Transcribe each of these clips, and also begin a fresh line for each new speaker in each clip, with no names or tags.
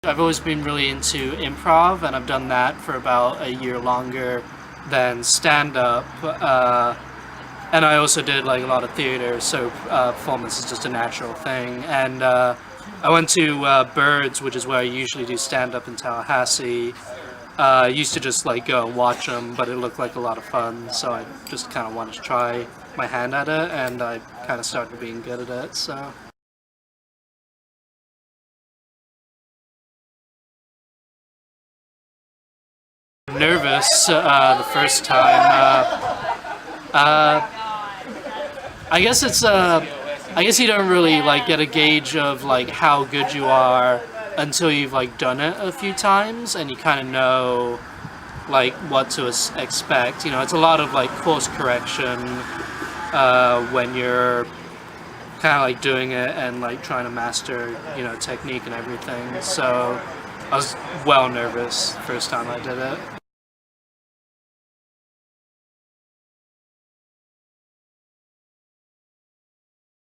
I've always been really into improv, and I've done that for about a year longer than stand-up. And I also did like a lot of theater, so performance is just a natural thing. And I went to Birds, which is where I usually do stand-up in Tallahassee. I used to just like go and watch them, but it looked like a lot of fun, so I just kind of wanted to try my hand at it, and I kind of started being good at it. So. Nervous the first time. I guess it's I guess you don't really like get a gauge of like how good you are until you've like done it a few times, and you kind of know like what to expect. You know, it's a lot of like course correction when you're kind of like doing it and like trying to master, you know, technique and everything. So I was well nervous first time I did it.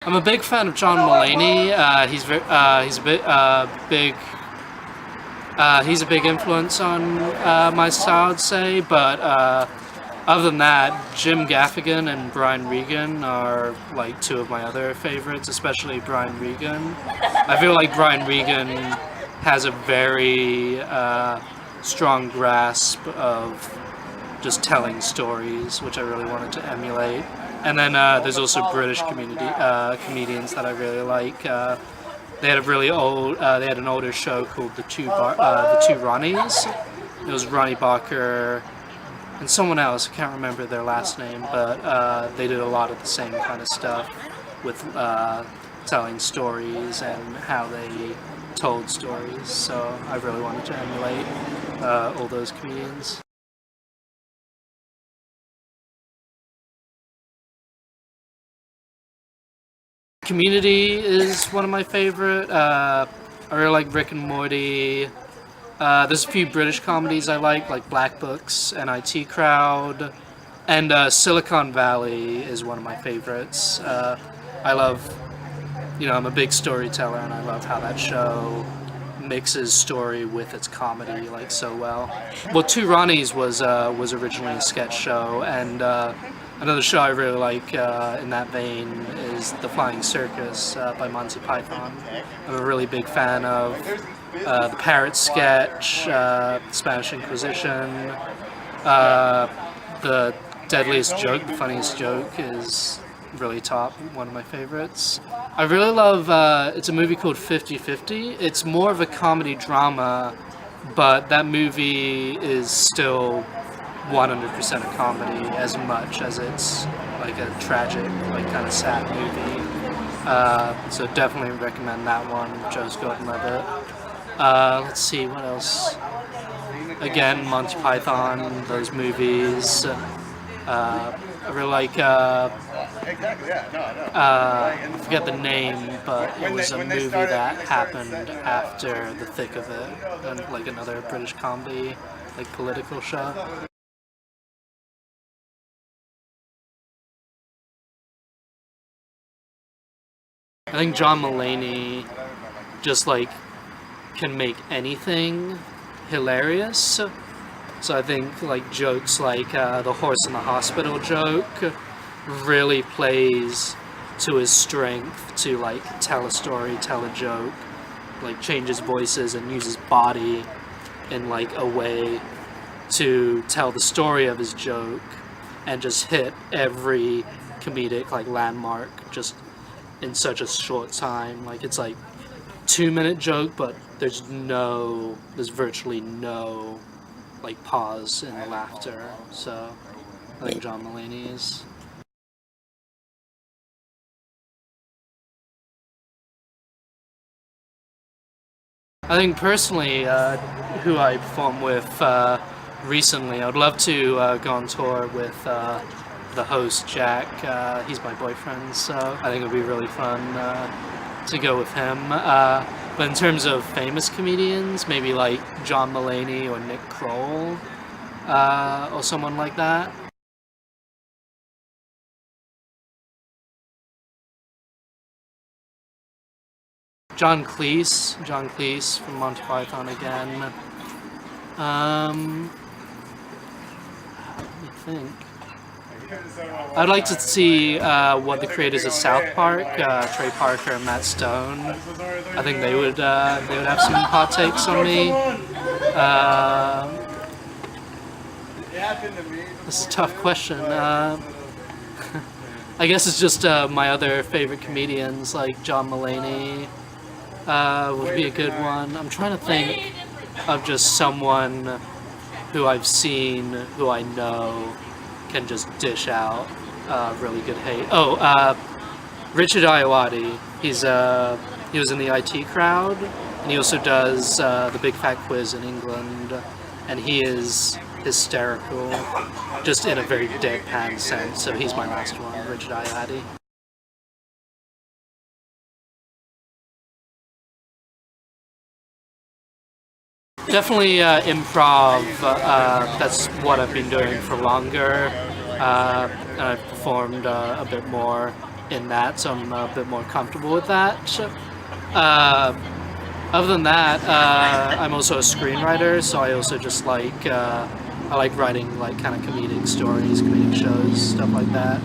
I'm a big fan of John Mulaney. He's a bit big. He's a big influence on my style, I'd say. But other than that, Jim Gaffigan and Brian Regan are like two of my other favorites, especially Brian Regan. I feel like Brian Regan has a very strong grasp of just telling stories, which I really wanted to emulate. And then there's also British comedians that I really like. They had a really old, they had an older show called The Two Ronnies. It was Ronnie Barker and someone else. I can't remember their last name, but they did a lot of the same kind of stuff with telling stories and how they told stories. So I really wanted to emulate all those comedians. Community is one of my favorite. I really like Rick and Morty. There's a few British comedies I like Black Books and IT Crowd. And Silicon Valley is one of my favorites. I love, you know, I'm a big storyteller, and I love how that show mixes story with its comedy like so well. Well, Two Ronnies was originally a sketch show, and another show I really like in that vein is The Flying Circus by Monty Python. I'm a really big fan of the Parrot sketch, Spanish Inquisition. The Deadliest Joke, the funniest joke, is really top, one of my favorites. I really love, it's a movie called 50-50. It's more of a comedy drama, but that movie is still 100% a comedy as much as it's like a tragic, like kind of sad movie. So definitely recommend that one. Joe's Gordon-Levitt. Let's see, what else? Again, Monty Python, those movies. I really like, I forget the name, but it was a movie that happened after The Thick of It, and like another British comedy, like political show. I think John Mulaney just like can make anything hilarious. So I think like jokes like the horse in the hospital joke really plays to his strength to like tell a story, tell a joke, like change his voices and use his body in like a way to tell the story of his joke and just hit every comedic like landmark just in such a short time. Like it's like 2-minute joke, but there's virtually no like pause in the laughter. So I think John Mulaney is. I think personally, who I perform with recently, I would love to go on tour with the host Jack. He's my boyfriend, so I think it would be really fun to go with him. But in terms of famous comedians, maybe like John Mulaney or Nick Kroll or someone like that. John Cleese from Monty Python again. Let me think. I'd like to see what the creators of South Park, Trey Parker and Matt Stone. I think they would have some hot takes on me. This is a tough question. I guess it's just my other favorite comedians, like John Mulaney would be a good one. I'm trying to think of just someone who I've seen, who I know can just dish out really good hate. Oh, Richard Ayoade. He was in the IT Crowd, and he also does the Big Fat Quiz in England, and he is hysterical, just in a very deadpan sense. So he's my last one, Richard Ayoade. Definitely improv. That's what I've been doing for longer, and I've performed a bit more in that, so I'm a bit more comfortable with that. Other than that, I'm also a screenwriter, so I also just like I like writing like kind of comedic stories, comedic shows, stuff like that.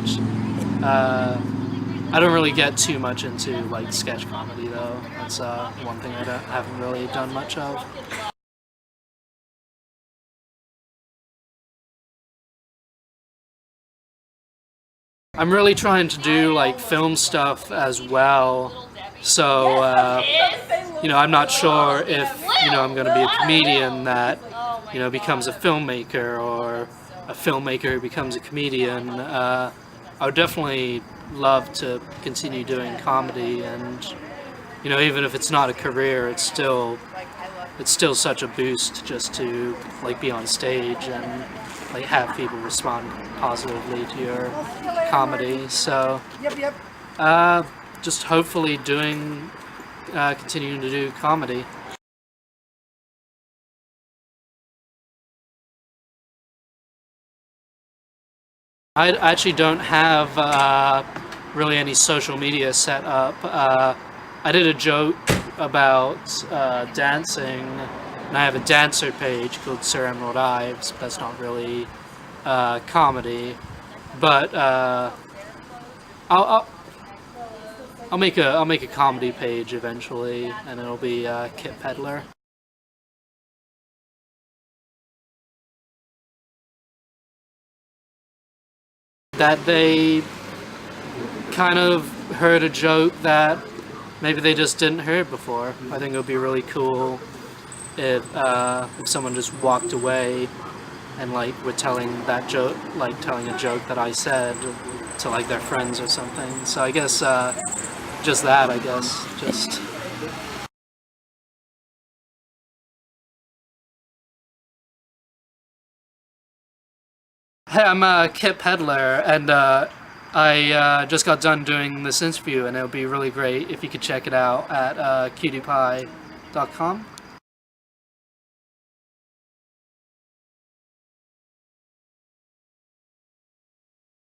I don't really get too much into like sketch comedy though. That's one thing I haven't really done much of. I'm really trying to do like film stuff as well, so I'm not sure if I'm going to be a comedian that becomes a filmmaker, or a filmmaker who becomes a comedian. I would definitely love to continue doing comedy, and even if it's not a career, it's still such a boost just to like be on stage and like have people respond positively to your comedy. So just hopefully continuing to do comedy. I actually don't have really any social media set up. I did a joke about dancing, and I have a dancer page called Sir Emerald Ives, but that's not really comedy. But I'll make a comedy page eventually, and it'll be Kit Pedler. That they kind of heard a joke that maybe they just didn't hear before. I think it would be really cool if someone just walked away and like were telling that joke, like telling a joke that I said to like their friends or something. So I guess just that. I guess just. Hey, I'm Kit Pedler, and I just got done doing this interview, and it would be really great if you could check it out at cuties.com.